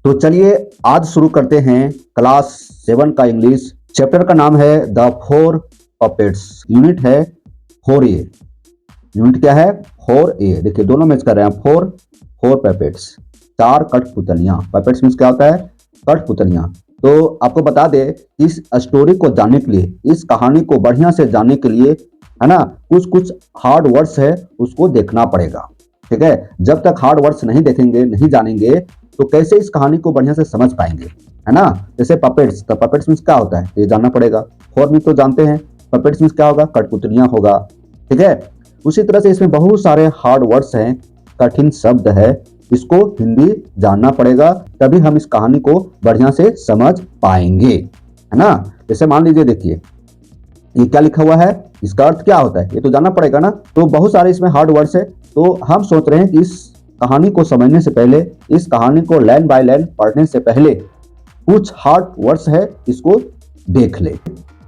तो चलिए आज शुरू करते हैं क्लास 7 का इंग्लिश। चैप्टर का नाम है द फोर पपेट्स। यूनिट है 4A। यूनिट क्या है? 4A। देखिए दोनों मैच कर रहे हैं। Four puppets, 4 कठपुतलियां। पपेट्स मीन्स क्या होता है? कठपुतलियां। तो आपको बता दे, इस स्टोरी को जानने के लिए, इस कहानी को बढ़िया से जानने के लिए, है ना, कुछ कुछ हार्ड वर्ड्स है उसको देखना पड़ेगा। ठीक है, जब तक हार्ड वर्ड्स नहीं देखेंगे, नहीं जानेंगे, तो कैसे इस कहानी को बढ़िया से समझ पाएंगे, है ना। जैसे पपेट्स, तो पपेट्स मीन्स क्या होता है ये जानना पड़ेगा। फोर मीन्स तो जानते हैं, पपेट्स मीन्स क्या होगा? कठपुतलियां होगा। ठीक है, उसी तरह से इसमें बहुत सारे हार्ड वर्ड्स हैं, कठिन शब्द है, इसको हिंदी जानना पड़ेगा, तभी हम इस कहानी को बढ़िया से समझ पाएंगे, है ना। जैसे मान लीजिए, देखिए ये क्या लिखा हुआ है, इसका अर्थ क्या होता है ये तो जानना पड़ेगा ना। तो बहुत सारे इसमें हार्ड वर्ड्स है, तो हम सोच रहे हैं कि इस कहानी को समझने से पहले, इस कहानी को लाइन बाय लाइन पढ़ने से पहले कुछ हार्ड वर्ड्स है, इसको देख ले।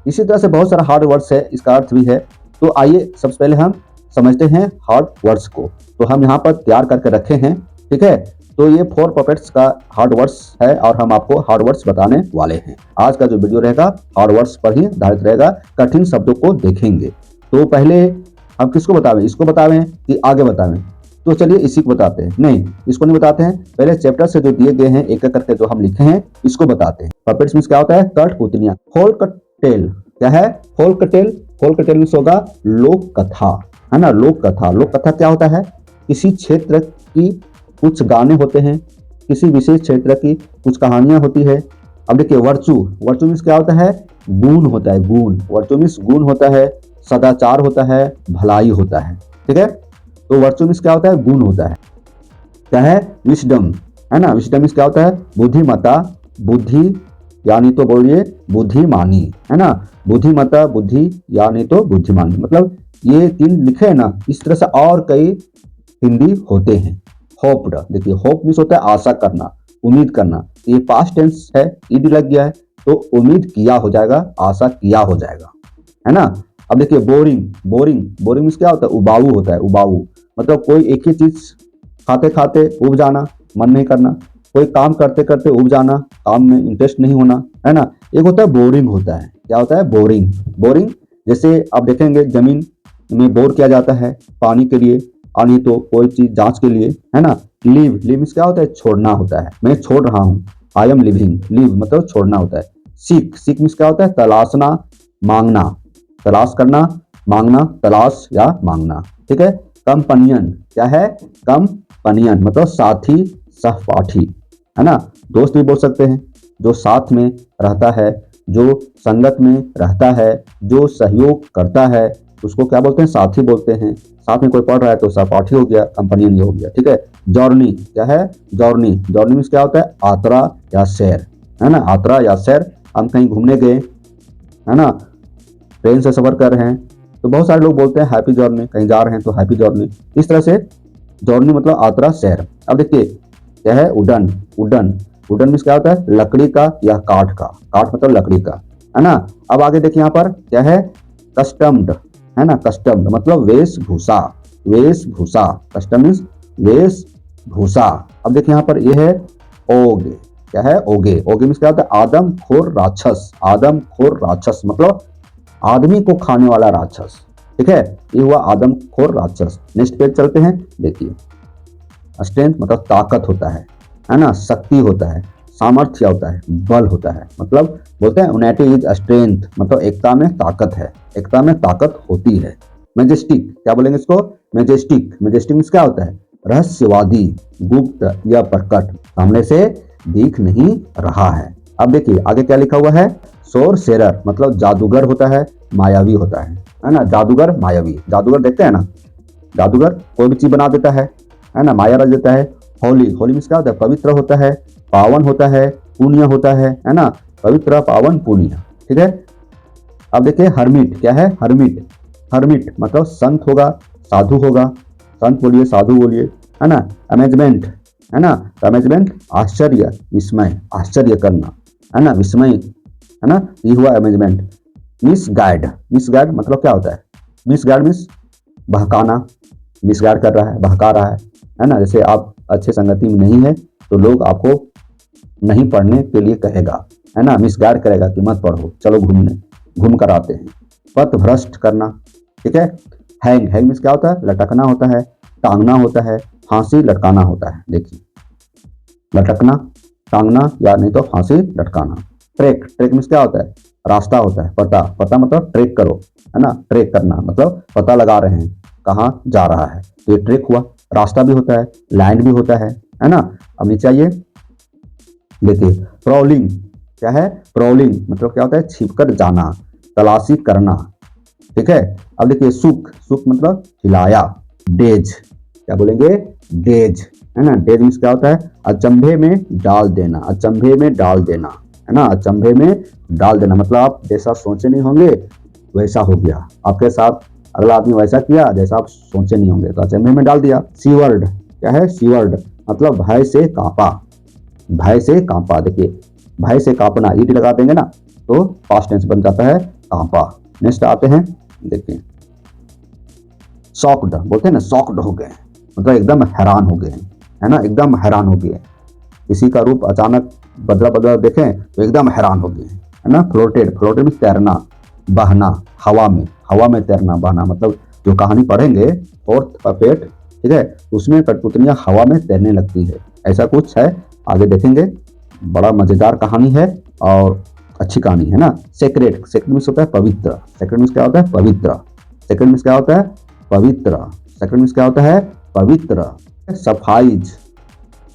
इसी तरह से बहुत सारा हार्ड वर्ड्स है, इसका अर्थ भी है। तो आइए सबसे पहले हम समझते हैं हार्ड वर्ड्स को। तो हम यहाँ पर तैयार करके रखे हैं, ठीक है। तो ये 4 पपेट्स का हार्ड वर्ड्स है और हम आपको हार्ड वर्ड्स बताने वाले हैं। आज का जो वीडियो रहेगा हार्ड वर्ड्स पर ही आधारित रहेगा, कठिन शब्दों को देखेंगे। तो पहले हम किसको बतावें? इसको बतावें कि आगे बतावें? तो चलिए इसी को बताते हैं। नहीं, इसको नहीं बताते हैं, पहले चैप्टर से जो दिए गए हैं एक एक करके जो हम लिखे हैं इसको बताते हैं। पपेट्स मीन्स क्या होता है? कठपुतलियां। फोल्कटेल क्या है? फोल्कटेल। फोल्कटेल मीन्स होगा लोक कथा, है ना। लोक कथा। लोक कथा क्या होता है? किसी क्षेत्र की कुछ गाने होते हैं, किसी विशेष क्षेत्र की कुछ कहानियां होती है। अब देखिए वर्चू। वर्चू मीन्स क्या होता है? गुण होता है, गुण। वर्चू मीन्स गुण होता है, सदाचार होता है, भलाई होता है। ठीक है, तो वर्चू मीन्स क्या होता है? गुण होता है। क्या है? विस्डम, है ना। विस्डम मीन्स क्या होता है? बुद्धिमता। बुद्धि यानी तो बोलिए बुद्धिमानी, है ना। बुद्धिमता, बुद्धि यानी तो बुद्धिमानी। मतलब ये 3 लिखे हैं ना, इस तरह से और कई हिंदी होते हैं। होप्ड, देखिए होप मीन्स होता है आशा करना, उम्मीद करना। ये पास्ट टेंस है, ईडी लग गया है तो उम्मीद किया हो जाएगा, आशा किया हो जाएगा, है ना। अब देखिए बोरिंग। बोरिंग, बोरिंग मीन्स क्या होता है? उबाऊ होता है, उबाऊ। मतलब कोई एक ही चीज खाते खाते उब जाना, मन नहीं करना। कोई काम करते करते उब जाना, काम में इंटरेस्ट नहीं होना, है ना। एक होता है बोरिंग होता है। क्या होता है? बोरिंग। बोरिंग जैसे आप देखेंगे जमीन में बोर किया जाता है पानी के लिए, और नहीं तो कोई चीज जांच के लिए, है ना। लीव, लीव मीन्स क्या होता है? छोड़ना होता है, मैं छोड़ रहा हूँ। I am living. लीव मतलब छोड़ना होता है। सीक, सीक मीन्स क्या होता है? तलाशना, मांगना। तलाश करना, मांगना, तलाश या मांगना। ठीक है। कंपनियन क्या है? कंपनियन मतलब साथी, सहपाठी, है ना। दोस्त भी बोल सकते हैं, जो साथ में रहता है, जो संगत में रहता है, जो सहयोग करता है, उसको क्या बोलते हैं? साथी बोलते हैं। साथ में कोई पढ़ रहा है तो सहपाठी हो गया, कंपनियन हो गया। ठीक है। जॉर्नी क्या है? जॉर्नी। जॉर्नी मीन्स क्या होता है? यात्रा या सैर, है ना। यात्रा या सैर, हम कहीं घूमने गए, है ना, ट्रेन से सफर कर रहे हैं, तो बहुत सारे लोग बोलते हैं हैप्पी जर्नी। कहीं जा रहे हैं तो हैप्पी जर्नी। इस तरह से जॉर्नी मतलब यात्रा, सैर। अब देखिए क्या है? वुडन। वुडन, वुडन मीन्स क्या होता है? लकड़ी का या काठ का। काठ मतलब लकड़ी का, है ना। अब आगे देखिए यहाँ पर क्या है? कस्टम्ड, है ना। कस्टम्ड मतलब वेशभूषा, वेशभूषा। कस्टम मीन्स वेशभूषा। अब देखिए यहाँ पर ये है ओगे। क्या है? ओगे। ओगे मीन्स क्या होता है? आदमखोर राक्षस। आदमखोर राक्षस मतलब आदमी को खाने वाला राक्षस। ठीक है, ये हुआ आदमखोर राक्षस। नेक्स्ट पेज चलते हैं। देखिए स्ट्रेंथ मतलब ताकत होता है ना। शक्ति होता है, सामर्थ्य होता है, बल होता है। मतलब बोलते हैं यूनाइटी इज स्ट्रेंथ, मतलब एकता में ताकत है, एकता में ताकत होती है। मैजेस्टिक, क्या बोलेंगे इसको? मैजेस्टिक। मैजेस्टिक मीन्स क्या होता है? रहस्यवादी, गुप्त या प्रकट, सामने से दिख नहीं रहा है। अब देखिए आगे क्या लिखा हुआ है? सोर शेरर मतलब जादूगर होता है, मायावी होता है ना। जादूगर, मायावी। जादूगर देखते हैं ना, जादूगर कोई भी चीज बना देता है ना, माया रच देता है। होली, होली मीन्स क्या होता है? पवित्र होता है, पावन होता है, पुण्य होता है ना। पवित्र, पावन, पुण्य। ठीक है। अब देखिए हर्मिट। क्या है? हर्मिट। हर्मिट मतलब संत होगा, साधु होगा। संत बोलिए, साधु बोलिए, है ना। अमेजमेंट, है ना। अमेजमेंट आश्चर्य, विस्मय, आश्चर्य करना, है ना, विस्मय, है ना। ये हुआ अमेजमेंट। मिसगाइड। मिसगाइड मतलब क्या होता है? मिसगाइड मीन्स बहकाना, मिसगाइड कर रहा है, बहका रहा है ना। जैसे आप अच्छे संगति में नहीं है तो लोग आपको नहीं पढ़ने के लिए कहेगा, है ना, मिसगाइड करेगा कि मत पढ़ो, चलो घूमने, घूम कर आते हैं। पथ भ्रष्ट करना, ठीक है। हैंग, हैंग मीन्स क्या होता है, लटकना होता है, टांगना होता है, फांसी लटकाना होता है। देखिए, लटकना, टांगना या नहीं तो फांसी लटकाना। ट्रैक, ट्रैक मीन्स क्या होता है, रास्ता होता है। पता, पता मतलब ट्रैक करो, है ना, ट्रैक करना मतलब पता लगा रहे हैं कहाँ जा रहा है, तो ये ट्रैक हुआ। रास्ता भी होता है, लैंड भी होता है ना। अब नीचे आइए, देखिए प्रॉलिंग क्या है, प्रॉलिंग मतलब क्या होता है, छिपकर जाना, तलाशी करना, ठीक है। अब देखिए सुख, सुख मतलब हिलाया। डेज, क्या बोलेंगे, डेज, है ना। डेज मीन्स क्या होता है, अचंभे में डाल देना, अचंभे में डाल देना, है ना, अचंभे में डाल देना मतलब आप जैसा सोचे नहीं होंगे वैसा हो गया आपके साथ, अगला आदमी वैसा किया जैसा आप सोचे नहीं होंगे, तो अचंभे में डाल दिया। सीवर्ड, क्या है, सीवर्ड मतलब भय से कांपा, भय से कांपा। देखिए भय से कांपना, ईट लगा देंगे ना तो पास्ट टेंस बन जाता है कांपा। नेक्स्ट आते हैं, देखिए शॉक्ड, बोलते हैं ना शॉक्ड हो गए, मतलब एकदम हैरान हो गए, है ना, एकदम हैरान हो गए। किसी का रूप अचानक बदला बदला देखें तो एकदम हैरान हो गए, है ना। फ्लोटेड, फ्लोटेड में तैरना, बहना, हवा में तैरना, बहना मतलब जो कहानी पढ़ेंगे फोर्थ पपेट, ठीक है, उसमें कठपुतलियां हवा में तैरने लगती है, ऐसा कुछ है, आगे देखेंगे। बड़ा मजेदार कहानी है और अच्छी कहानी है ना। सेक्रेट, सेक्रेट मीन्स होता है पवित्र, सेक्रेट मीन्स क्या होता है, पवित्र, सेक्रेट मीन्स क्या होता है, पवित्र, सेक्रेट मीन्स क्या होता है, पवित्र। सफाइज,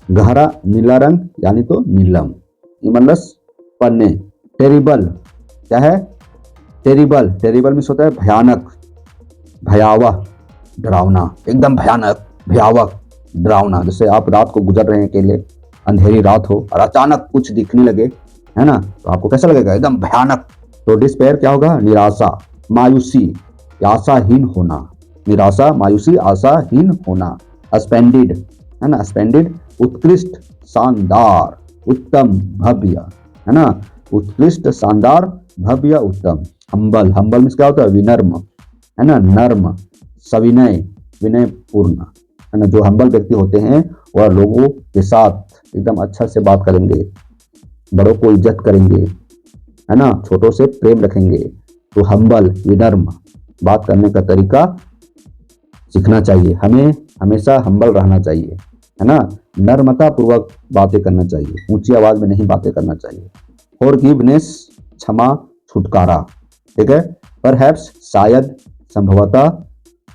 गहरा नीला रंग यानी तो नीलम, इमलस पन्ने। टेरिबल, क्या है, टेरिबल, टेरिबल मीन्स होता है भयानक, भयावह, डरावना, एकदम भयानक, भयावह, डरावना। जैसे आप रात को गुजर रहे हैं अकेले, अंधेरी रात हो और अचानक कुछ दिखने लगे, है ना, तो आपको कैसा लगेगा, एकदम भयानक। तो डिस्पेयर क्या होगा, निराशा, मायूसी, आशाहीन होना, निराशा, मायूसी, आशाहीन होना। स्पेंडिड, है ना, स्पेंडिड उत्कृष्ट, शानदार, उत्तम, भव्य, है ना, उत्कृष्ट, शानदार, भव्य, उत्तम। हम्बल, हम्बल मीन्स क्या होता है, विनम्र, है ना, नर्म, सविनय, विनय पूर्ण, है ना। जो हम्बल व्यक्ति होते हैं वह लोगों के साथ एकदम अच्छा से बात करेंगे, बड़ों को इज्जत करेंगे, है ना, छोटों से प्रेम रखेंगे। तो हम्बल, विनम्र, बात करने का तरीका सीखना चाहिए हमें, हमेशा हम्बल रहना चाहिए, है ना, नर्मता पूर्वक बातें करना चाहिए, ऊंची आवाज में नहीं बातें करना चाहिए। फॉरगिवनेस, क्षमा, छुटकारा, ठीक है। परहैप्स, शायद, संभवतः,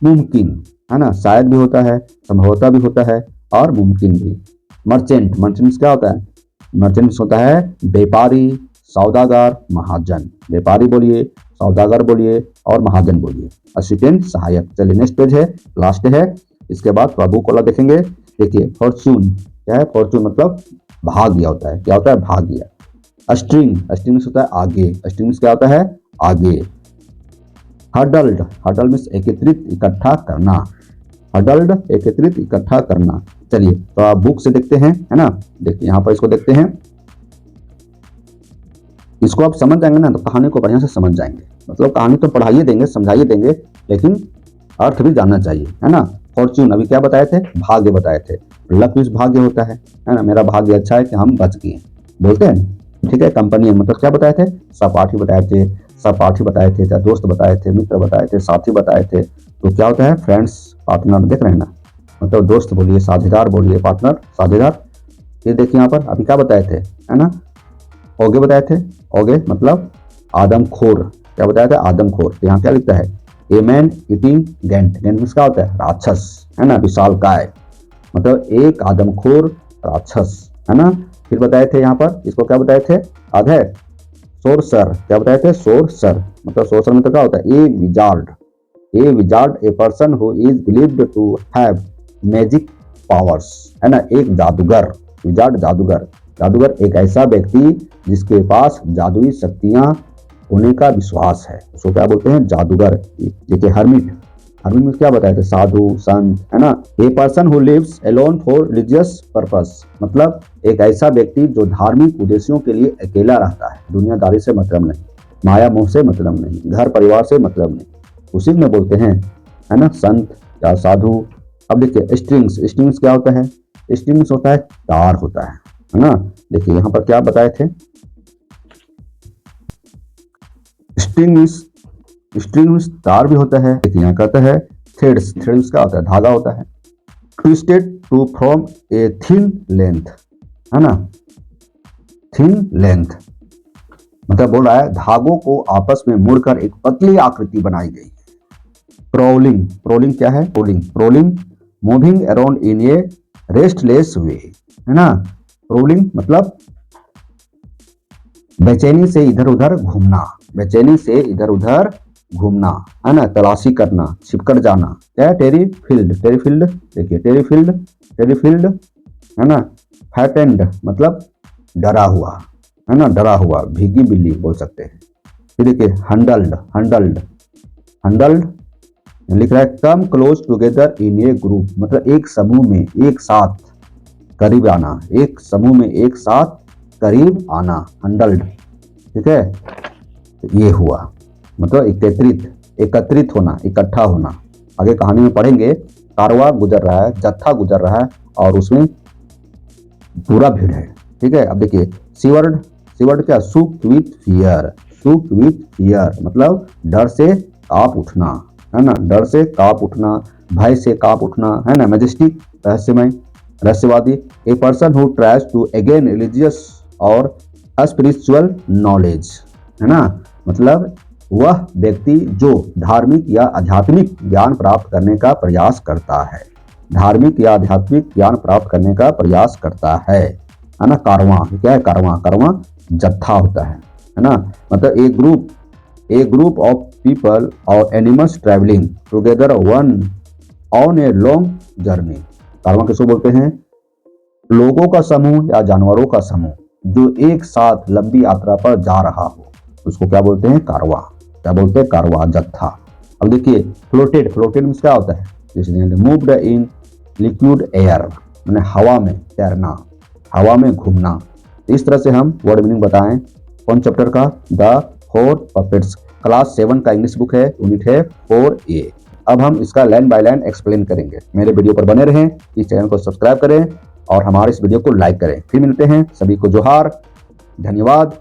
मुमकिन, है ना, शायद भी होता है, संभवतः भी होता है और मुमकिन भी। मर्चेंट, मर्चेंट क्या होता है, मर्चेंट होता है व्यापारी, सौदागर, महाजन। व्यापारी बोलिए, सौदागर बोलिए और महाजन बोलिए। असिस्टेंट, सहायक। चलिए नेक्स्ट पेज है, लास्ट है, इसके बाद प्रभु कोला देखेंगे। देखिए फॉर्चून, क्या है, फॉर्चून मतलब भाग्य होता है, क्या होता है, भाग्य। स्ट्रिंग, स्ट्रिंग होता है आगे, स्ट्रिंग क्या होता है, आगे। हडल्ड, हडल मीन्स एकत्रित, इकट्ठा करना, हडल्ड, एकत्रित, इकट्ठा करना। चलिए तो आप बुक से देखते हैं, है ना, देखिए यहाँ पर इसको देखते हैं, इसको आप समझ जाएंगे ना तो कहानी को बढ़िया से समझ जाएंगे। मतलब कहानी तो पढ़ाइए देंगे, समझाइए देंगे, लेकिन अर्थ भी जानना चाहिए, है ना। फॉर्चून अभी क्या बताए थे, भाग्य बताए थे। लक मीन्स भाग्य होता है ना, मेरा भाग्य अच्छा है कि हम बच गए, बोलते हैं, ठीक है। कंपनी मतलब क्या बताए थे, सहपाठी बताए थे, सहपाठी बताए थे, या दोस्त बताए थे, मित्र बताए थे, साथी बताए थे। तो क्या होता है, फ्रेंड्स, पार्टनर, देख रहे हैं ना, मतलब दोस्त बोलिए, साझेदार बोलिए, पार्टनर, साझेदार। ये देखिए यहाँ पर अभी क्या बताए थे, है ना, ओगे बताए थे, ओगे मतलब आदमखोर, क्या बताया था, आदमखोर। तो यहाँ क्या लिखता है, a man eating Gantt, Gantt means क्या होता है, राक्षस, है ना, विशाल काय, मतलब एक आदमखोर राक्षस, है ना। फिर बताए थे यहाँ पर, इसको क्या बताए थे, याद है, सोरसर, क्या बताए थे, सोरसर, मतलब सोरसर में तो क्या होता है, a wizard, a wizard, a person who is believed to have magic powers, है ना, एक जादूगर, विजार्ड जादूगर, जादूगर एक ऐसा व्यक्ति जिसके पास जादुई शक्तियां होने का विश्वास है, उसको क्या बोलते हैं, जादूगर। देखिए हर्मिट, हर्मिट में क्या बताया था, साधु, संत, है ना। A person who lives alone for religious purpose, मतलब एक ऐसा व्यक्ति जो धार्मिक उद्देश्यों के लिए अकेला रहता है, दुनियादारी से मतलब नहीं, माया मोह से मतलब नहीं, घर परिवार से मतलब नहीं, उसी में बोलते हैं, है ना, संत या साधु। अब देखिए स्ट्रिंग्स, स्ट्रिंग्स क्या होता है, स्ट्रिंग्स होता है तार होता है ना, देखिए यहाँ पर क्या बताए थे, स्ट्रिंग मीन्स तार भी होता है। देखिए यहाँ कहता है थ्रेड्स, थ्रेड्स क्या होता है, धागा होता है। Twisted to from a thin length, है ना, थिन लेंथ मतलब बोल रहा है धागों को आपस में मुड़कर एक पतली आकृति बनाई गई। प्रोलिंग, प्रोलिंग क्या है, prowling moving around in a restless way, है ना। प्रोलिंग मतलब बेचैनी से इधर उधर घूमना, बेचैनी से इधर उधर घूमना, है ना, तलाशी करना, छिपकर जाना। क्या है, टेरीफील्ड, टेरीफील्ड देखिए टेरीफील्ड, टेरीफील्ड है ना। फैटेंड मतलब डरा हुआ, है ना, डरा हुआ, भीगी बिल्ली बोल सकते हैं। फिर देखिए हंडल्ड, हंडल्ड, हंडल्ड लिख रहा है come close together in A group मतलब एक समूह में एक साथ करीब आना, एक समूह में एक साथ करीब आना, हंडल्ड, ठीक है। तो ये हुआ मतलब एकत्रित होना, इकट्ठा होना। आगे कहानी में पढ़ेंगे, कारवां गुजर रहा है, जत्था गुजर रहा है और उसमें पूरा भीड़ है, ठीक है। अब देखिए सीवर्ड, सीवर्ड क्या, shook with fear, shook with fear मतलब डर से कांप उठना, है ना, डर से कांप उठना, भय से कांप उठना, है ना। मैजेस्टिक रहस्यमय, रहस्यवादी, a person who tries to again religious और स्पिरिचुअल नॉलेज, है ना, मतलब वह व्यक्ति जो धार्मिक या आध्यात्मिक ज्ञान प्राप्त करने का प्रयास करता है, धार्मिक या आध्यात्मिक ज्ञान प्राप्त करने का प्रयास करता है ना। कारवां क्या है, कारवां, कारवां जत्था होता है ना, मतलब ए ग्रुप ऑफ पीपल और animals travelling together one on a long journey. कारवां किसको बोलते हैं, लोगों का समूह या जानवरों का समूह जो एक साथ लंबी यात्रा पर जा रहा हो, उसको क्या बोलते हैं, कारवां, क्या बोलते हैं, कारवां, जत्था। अब देखिए फ्लोटेड, फ्लोटेड में क्या होता है, जैसे मूव्ड इन लिक्विड एयर मैंने हवा में तैरना, हवा में घूमना। इस तरह से हम वर्ड मीनिंग बताएं कौन चैप्टर का, द फोर पपेट्स, क्लास 7 का इंग्लिश बुक है, यूनिट है 4A। अब हम इसका लाइन बाय लाइन एक्सप्लेन करेंगे। मेरे वीडियो पर बने रहें, इस चैनल को सब्सक्राइब करें और हमारे इस वीडियो को लाइक करें। फिर मिलते हैं, सभी को जोहार, धन्यवाद।